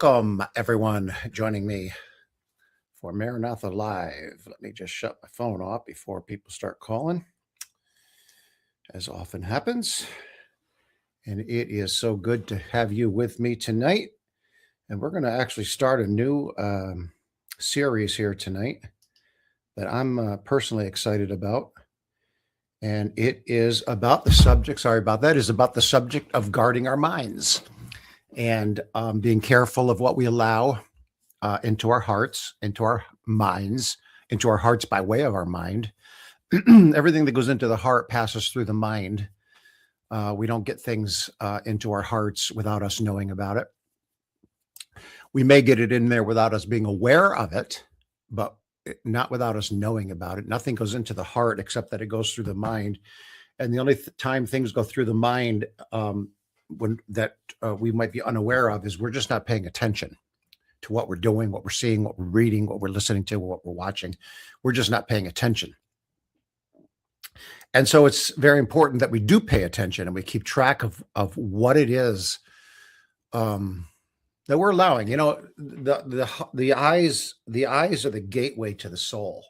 Welcome, everyone, joining me for Maranatha Live. Let me just shut my phone off before people start calling, as often happens. And it is so good to have you with me tonight. And we're going to actually start a new series here tonight that I'm personally excited about. And it is about the subject, sorry about that, is about the subject of guarding our minds and being careful of what we allow into our hearts, into our minds, into our hearts by way of our mind. Everything that goes into the heart passes through the mind. We don't get things into our hearts without us knowing about it. We may get it in there without us being aware of it, but not without us knowing about it. Nothing goes into the heart except that it goes through the mind. And the only time things go through the mind we might be unaware of is we're just not paying attention to what we're doing, what we're seeing, what we're reading, what we're listening to, what we're watching. We're just not paying attention. And so it's very important that we do pay attention and we keep track of what it is that we're allowing. You know, the eyes are the gateway to the soul,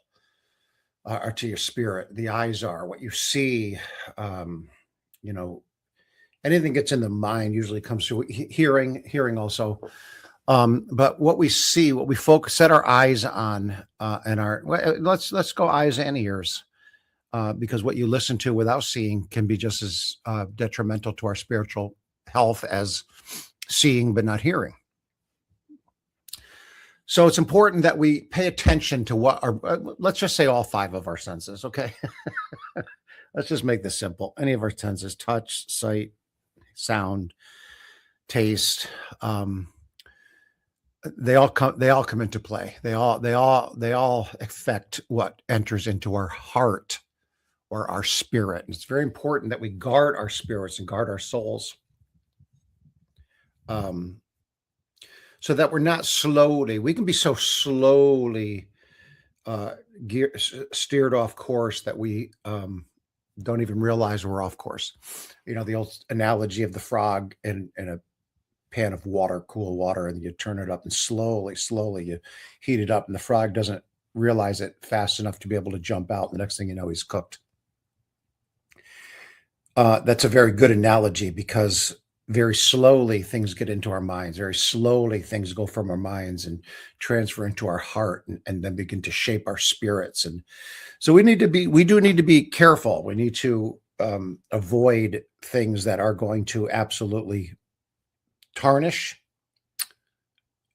or to your spirit. The eyes are what you see. You know, anything gets in the mind usually comes through hearing also. But what we see, what we set our eyes on, let's go eyes and ears, because what you listen to without seeing can be just as detrimental to our spiritual health as seeing but not hearing. So it's important that we pay attention to what let's just say all five of our senses, okay? Let's just make this simple. Any of our senses: touch, sight, sound, taste. They all come into play. They all affect what enters into our heart or our spirit. And it's very important that we guard our spirits and guard our souls, so that we're not we can be so slowly steered off course that we don't even realize we're off course. You know, the old analogy of the frog in a pan of water, cool water, and you turn it up and slowly you heat it up, and the frog doesn't realize it fast enough to be able to jump out. The next thing you know, he's cooked. That's a very good analogy, because very slowly things get into our minds. Very slowly things go from our minds and transfer into our heart, and then begin to shape our spirits. And so we do need to be careful. We need to avoid things that are going to absolutely tarnish,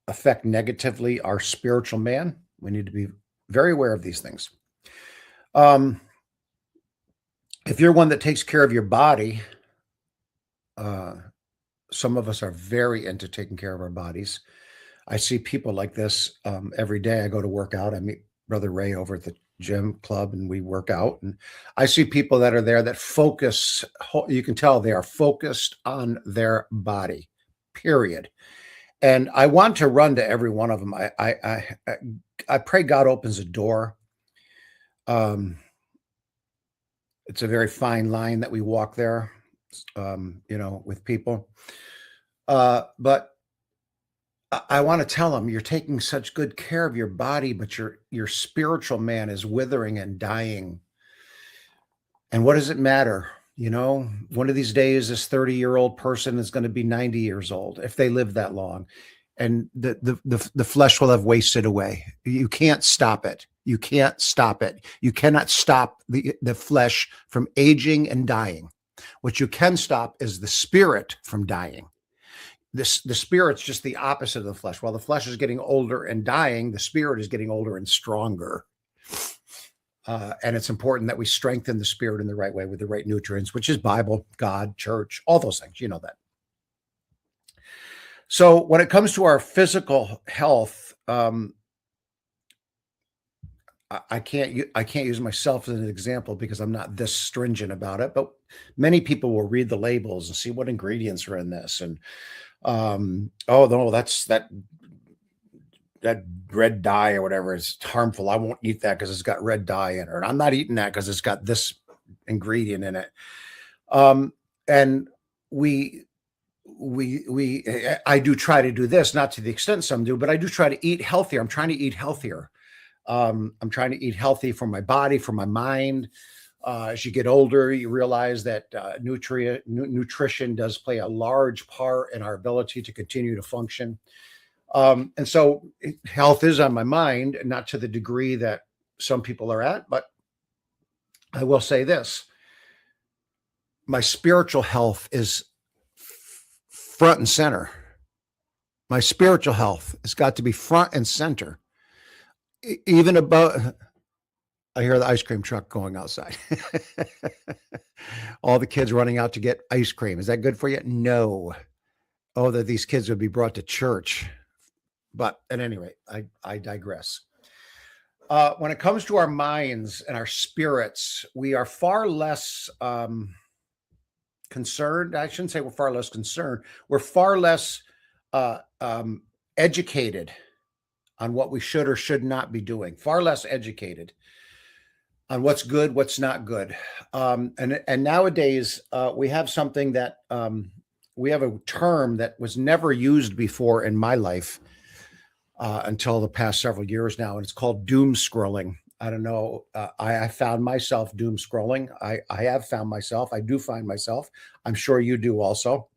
affect negatively our spiritual man. We need to be very aware of these things. If you're one that takes care of your body, some of us are very into taking care of our bodies. I see people like this every day. I go to work out. I meet Brother Ray over at the gym club, and we work out. And I see people that are there that focus. You can tell they are focused on their body, period. And I want to run to every one of them. I pray God opens a door. It's a very fine line that we walk there, you know, with people. But I want to tell them, you're taking such good care of your body, but your spiritual man is withering and dying. And what does it matter? You know, one of these days, this 30-year-old person is going to be 90 years old if they live that long, and the flesh will have wasted away. You can't stop it. You can't stop it. You cannot stop the flesh from aging and dying. What you can stop is the spirit from dying. The spirit's just the opposite of the flesh. While the flesh is getting older and dying, the spirit is getting older and stronger. And it's important that we strengthen the spirit in the right way with the right nutrients, which is Bible, God, church, all those things. You know that. So when it comes to our physical health, I can't use myself as an example because I'm not this stringent about it. But many people will read the labels and see what ingredients are in this, and oh no, that's that red dye or whatever is harmful. I won't eat that because it's got red dye in it. Or I'm not eating that because it's got this ingredient in it. And we I do try to do this, not to the extent some do, but I do try to eat healthier. I'm trying to eat healthier. I'm trying to eat healthy for my body, for my mind. As you get older, you realize that nutrition does play a large part in our ability to continue to function. And so health is on my mind, not to the degree that some people are at, but I will say this: my spiritual health is front and center. My spiritual health has got to be front and center. Even above, I hear the ice cream truck going outside. All the kids running out to get ice cream. Is that good for you? No. Oh, that these kids would be brought to church. But at any rate, I digress. When it comes to our minds and our spirits, we are far less concerned. I shouldn't say we're far less concerned. We're far less educated on what we should or should not be doing. Far less educated on what's good, what's not good. And nowadays, we have something that we have a term that was never used before in my life until the past several years now, and it's called doom scrolling. I don't know. I found myself doom scrolling. I have found myself. I do find myself. I'm sure you do also.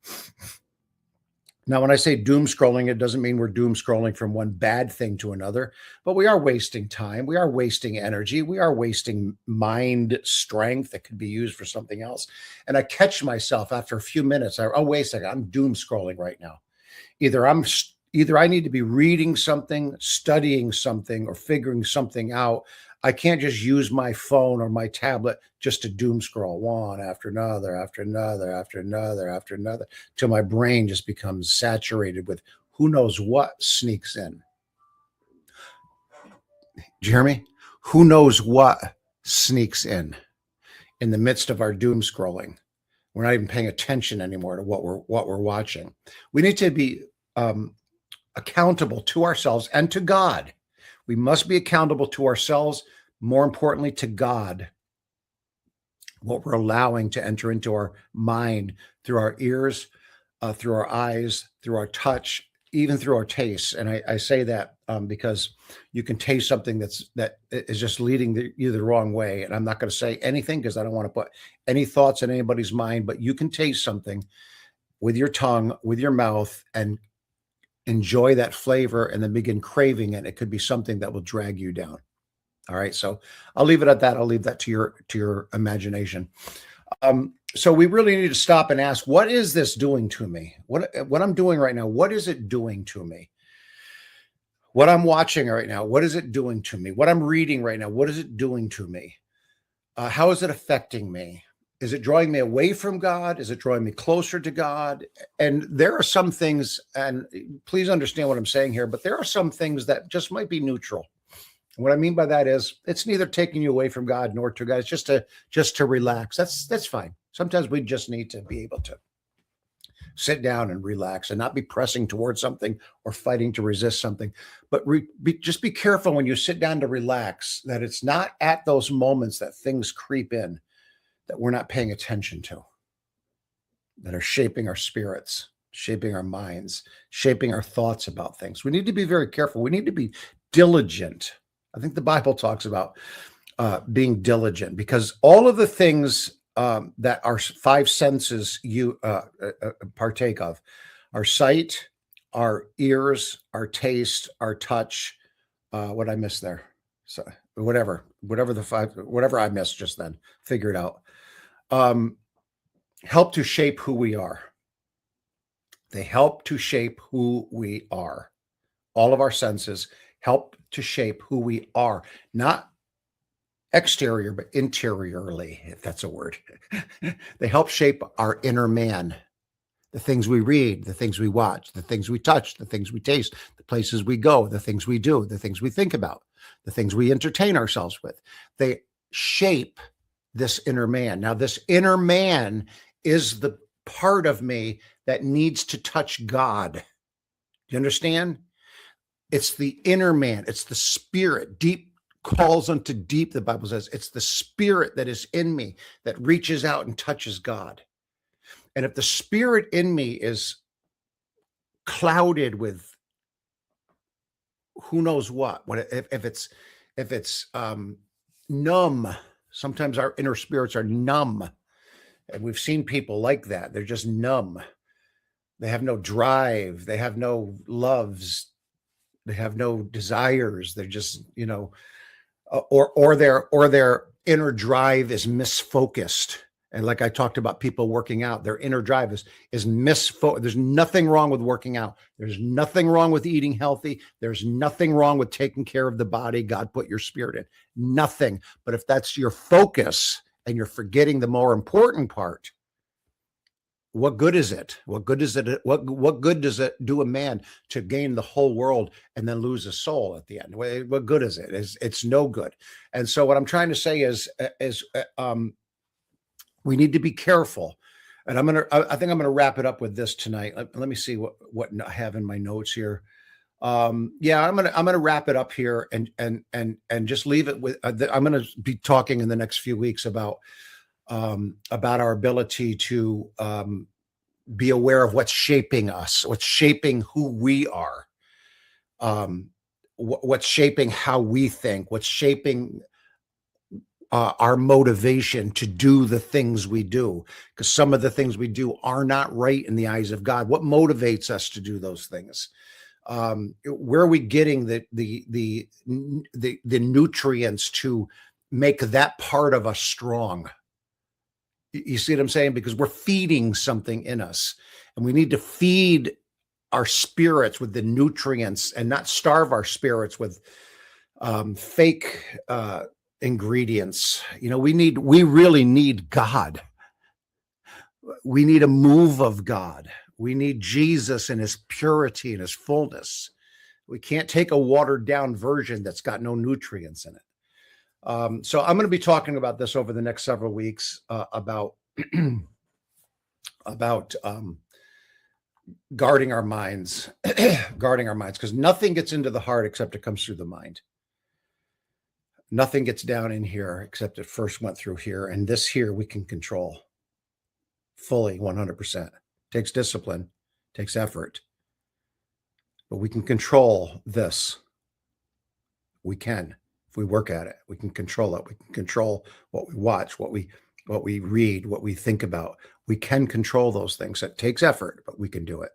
Now, when I say doom scrolling, it doesn't mean we're doom scrolling from one bad thing to another, but we are wasting time. We are wasting energy. We are wasting mind strength that could be used for something else. And I catch myself after a few minutes. Oh, wait a second. I'm doom scrolling right now. Either I need to be reading something, studying something, or figuring something out. I can't just use my phone or my tablet just to doom scroll one after another, after another, after another, after another, till my brain just becomes saturated with who knows what sneaks in. Do you hear me? Who knows what sneaks in the midst of our doom scrolling? We're not even paying attention anymore to what we're watching. We need to be accountable to ourselves and to God. We must be accountable to ourselves, more importantly, to God. What we're allowing to enter into our mind through our ears, through our eyes, through our touch, even through our tastes. And I say that because you can taste something that is just leading you the wrong way. And I'm not going to say anything because I don't want to put any thoughts in anybody's mind, but you can taste something with your tongue, with your mouth, and enjoy that flavor and then begin craving it. It could be something that will drag you down. All right. So I'll leave it at that. I'll leave that to your imagination. So we really need to stop and ask, what is this doing to me? What I'm doing right now, what is it doing to me? What I'm watching right now, what is it doing to me? What I'm reading right now, what is it doing to me? How is it affecting me? Is it drawing me away from God? Is it drawing me closer to God? And there are some things, and please understand what I'm saying here, but there are some things that just might be neutral. And what I mean by that is it's neither taking you away from God nor to God. It's just to relax. That's fine. Sometimes we just need to be able to sit down and relax and not be pressing towards something or fighting to resist something. But just be careful when you sit down to relax that it's not at those moments that things creep in that we're not paying attention to, that are shaping our spirits, shaping our minds, shaping our thoughts about things. We need to be very careful. We need to be diligent. I think the Bible talks about being diligent, because all of the things that our five senses partake of, our sight, our ears, our taste, our touch, what I missed there. So whatever I missed just then, figure it out. Help to shape who we are. They help to shape who we are. All of our senses help to shape who we are, not exterior, but interiorly, if that's a word. They help shape our inner man. The things we read, the things we watch, the things we touch, the things we taste, the places we go, the things we do, the things we think about, the things we entertain ourselves with. They shape this inner man. Now, this inner man is the part of me that needs to touch God. Do you understand? It's the inner man. It's the spirit. Deep calls unto deep, the Bible says. It's the spirit that is in me that reaches out and touches God. And if the spirit in me is clouded with who knows what. If it's numb, sometimes our inner spirits are numb. And we've seen people like that. They're just numb. They have no drive. They have no loves. They have no desires. They're just, or their inner drive is misfocused. And like I talked about people working out, their inner drive is misfocused. There's nothing wrong with working out. There's nothing wrong with eating healthy. There's nothing wrong with taking care of the body God put your spirit in. Nothing. But if that's your focus and you're forgetting the more important part, what good is it? What good is it? What good does it do a man to gain the whole world and then lose a soul at the end? What good is it? It's no good. And so what I'm trying to say is we need to be careful. And I think I'm gonna wrap it up with this tonight. Let me see what I have in my notes here. Yeah, I'm gonna wrap it up here and just leave it with. I'm gonna be talking in the next few weeks about our ability to be aware of what's shaping us, what's shaping who we are, what's shaping how we think, what's shaping our motivation to do the things we do, because some of the things we do are not right in the eyes of God. What motivates us to do those things? Where are we getting the nutrients to make that part of us strong? You see what I'm saying? Because we're feeding something in us, and we need to feed our spirits with the nutrients and not starve our spirits with fake ingredients. We really need God. We need a move of God. We need Jesus in his purity and his fullness. We can't take a watered down version that's got no nutrients in it. So I'm going to be talking about this over the next several weeks, about guarding our minds, because nothing gets into the heart except it comes through the mind. Nothing gets down in here except it first went through here, and this here we can control fully 100%. Takes discipline, takes effort, but we can control this. We can. If we work at it, we can control it. We can control what we watch, what we read, what we think about. We can control those things. It takes effort, but we can do it.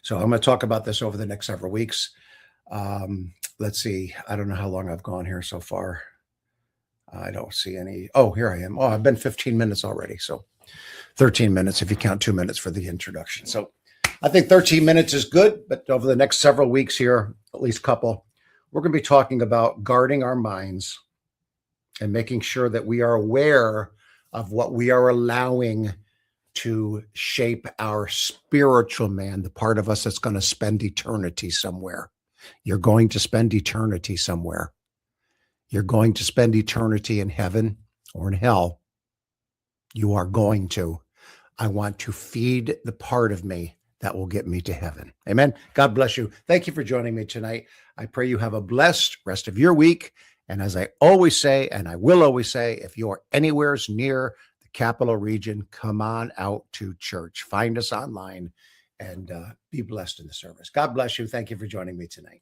So I'm going to talk about this over the next several weeks. Let's see. I don't know how long I've gone here so far. I don't see any. Oh, here I am. Oh, I've been 15 minutes already. So 13 minutes if you count 2 minutes for the introduction. So I think 13 minutes is good, but over the next several weeks here, at least a couple, we're going to be talking about guarding our minds and making sure that we are aware of what we are allowing to shape our spiritual man, the part of us that's going to spend eternity somewhere. You're going to spend eternity somewhere. You're going to spend eternity in heaven or in hell. You are going to. I want to feed the part of me that will get me to heaven. Amen. God bless you. Thank you for joining me tonight. I pray you have a blessed rest of your week. And as I always say, and I will always say, if you're anywhere near the capital region, come on out to church. Find us online and be blessed in the service. God bless you. Thank you for joining me tonight.